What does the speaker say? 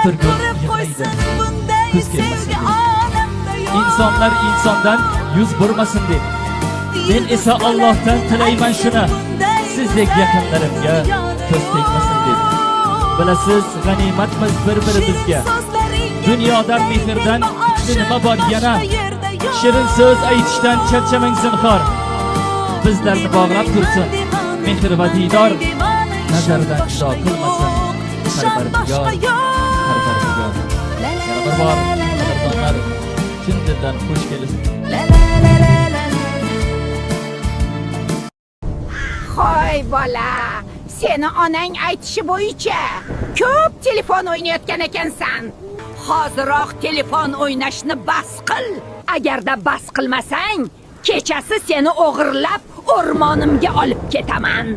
bir kun yig'laydi. Kuz kelmasin deb. İnsanlar insondan yuz burmasin deb. Men esa Allohdan tilayman shuni. Sizdek yaqinlarimga ko'z tegmasin deb. Bilasiz, g'animatmiz bir-birimizga. Dunyoda mehrdan kuchli nima bor yana? Shirin so'z aytishdan charchamang zinhor. Bizlarni bog'lab tursin. Mehr va diydor nazardan judo qilmasin. Parvardigor, Parvardigor. Yana bir bor qadrdonlar, chin dildan xush kelibsiz. Hoy bola, seni onang aytishi bo'yicha ko'p telefon o'ynayotgan ekansan. Hoziroq telefon o'ynashni bas qil. Agarda bas qilmasang, kechasi seni o'g'irlab o'rmonimga olib ketaman.